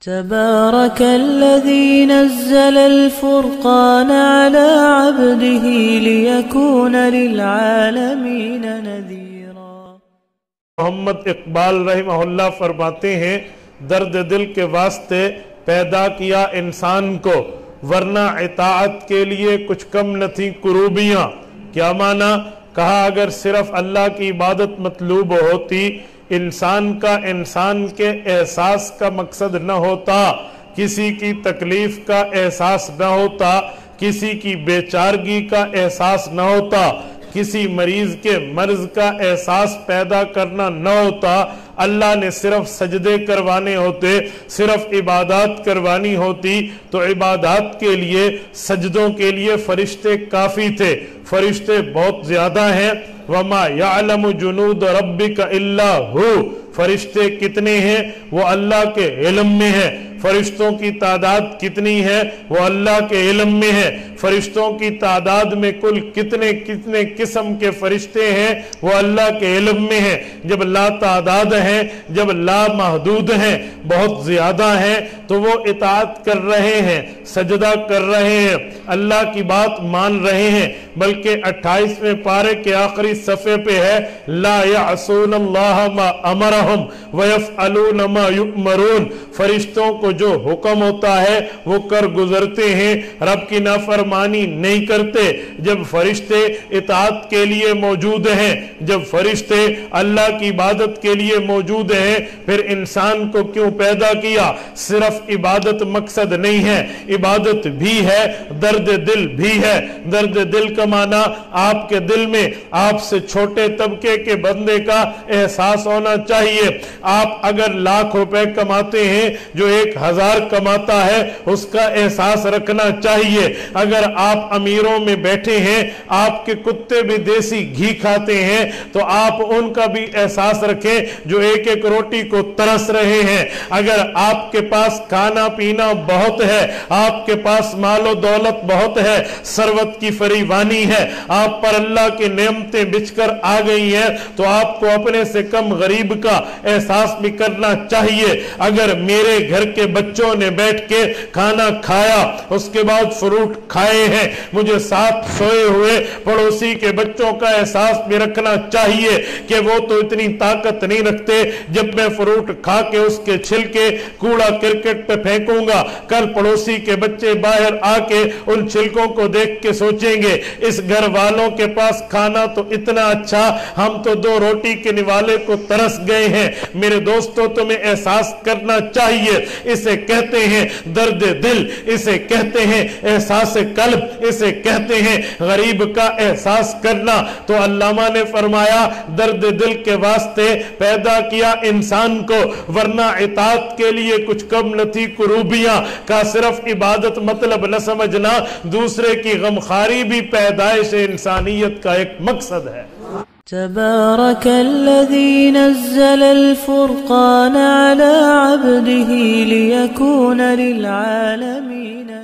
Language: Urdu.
تبارك الذي نزل الفرقان على عبده ليكون للعالمين نذيرا۔ محمد اقبال رحمہ اللہ فرماتے ہیں درد دل کے واسطے پیدا کیا انسان کو، ورنہ اطاعت کے لیے کچھ کم نہ تھیں کروبیاں۔ کیا معنی؟ کہا اگر صرف اللہ کی عبادت مطلوب ہوتی، انسان کے احساس کا مقصد نہ ہوتا، کسی کی تکلیف کا احساس نہ ہوتا، کسی کی بیچارگی کا احساس نہ ہوتا، کسی مریض کے مرض کا احساس پیدا کرنا نہ ہوتا، اللہ نے صرف سجدے کروانے ہوتے، صرف عبادات کروانی ہوتی تو عبادات کے لیے، سجدوں کے لیے فرشتے کافی تھے۔ فرشتے بہت زیادہ ہیں۔ وَمَا يَعْلَمُ جُنُودَ رَبِّكَ إِلَّا هُوَ۔ فرشتے کتنے ہیں وہ اللہ کے علم میں ہے۔ فرشتوں کی تعداد کتنی ہے وہ اللہ کے علم میں ہے۔ فرشتوں کی تعداد میں کل کتنے قسم کے فرشتے ہیں وہ اللہ کے علم میں ہے۔ جب لا تعداد ہیں، جب لا محدود ہیں، بہت زیادہ ہیں، تو وہ اطاعت کر رہے ہیں، سجدہ کر رہے ہیں، اللہ کی بات مان رہے ہیں۔ بلکہ 28ویں پارے کے آخری صفحے پہ ہے لا یعصون اللہ ما امرہم ویفعلون ما یؤمرون۔ فرشتوں کو جو حکم ہوتا ہے وہ کر گزرتے ہیں، رب کی نافرمانی نہیں کرتے۔ جب فرشتے اطاعت کے لیے موجود ہیں، جب فرشتے اللہ کی عبادت کے لیے موجود ہیں، پھر انسان کو کیوں پیدا کیا؟ صرف عبادت مقصد نہیں ہے، عبادت بھی ہے، درد دل بھی ہے۔ درد دل کا معنی آپ کے دل میں آپ سے چھوٹے طبقے کے بندے کا احساس ہونا چاہیے۔ آپ اگر لاکھ روپے کماتے ہیں، جو 1000 کماتا ہے اس کا احساس رکھنا چاہیے۔ اگر آپ امیروں میں بیٹھے ہیں، آپ کے کتے بھی دیسی گھی کھاتے ہیں، تو آپ ان کا بھی احساس رکھیں جو ایک ایک روٹی کو ترس رہے ہیں۔ اگر آپ کے پاس کھانا پینا بہت ہے، آپ کے پاس مال و دولت بہت ہے، ثروت کی فریوانی ہے، آپ پر اللہ کی نعمتیں بچھ کر آ گئی ہیں، تو آپ کو اپنے سے کم غریب کا احساس بھی کرنا چاہیے۔ اگر میرے گھر کے بچوں نے بیٹھ کے کھانا کھایا، اس کے بعد فروٹ کھائے ہیں، مجھے ساتھ سوئے ہوئے پڑوسی کے بچوں کا احساس بھی رکھنا چاہیے کہ وہ تو اتنی طاقت نہیں رکھتے، جب میں فروٹ کھا کے اس کے چھلکے کوڑا کرکٹ پہ پھینکوں گا، کل پڑوسی کے بچے باہر آ کے ان چھلکوں کو دیکھ کے سوچیں گے اس گھر والوں کے پاس کھانا تو اتنا اچھا، ہم تو 2 روٹی کے نوالے کو ترس گئے ہیں۔ میرے دوستوں تمہیں احساس کرنا چاہیے، اسے کہتے ہیں درد دل، اسے کہتے ہیں احساس قلب، اسے کہتے ہیں غریب کا احساس کرنا۔ تو علامہ نے فرمایا درد دل کے واسطے پیدا کیا انسان کو، ورنہ اطاعت کے لیے کچھ کم نہ تھی کروبیاں۔ کا صرف عبادت مطلب نہ سمجھنا، دوسرے کی غمخواری بھی پیدائش انسانیت کا ایک مقصد ہے۔ تبارك الذي نزل الفرقان على عبده ليكون للعالمين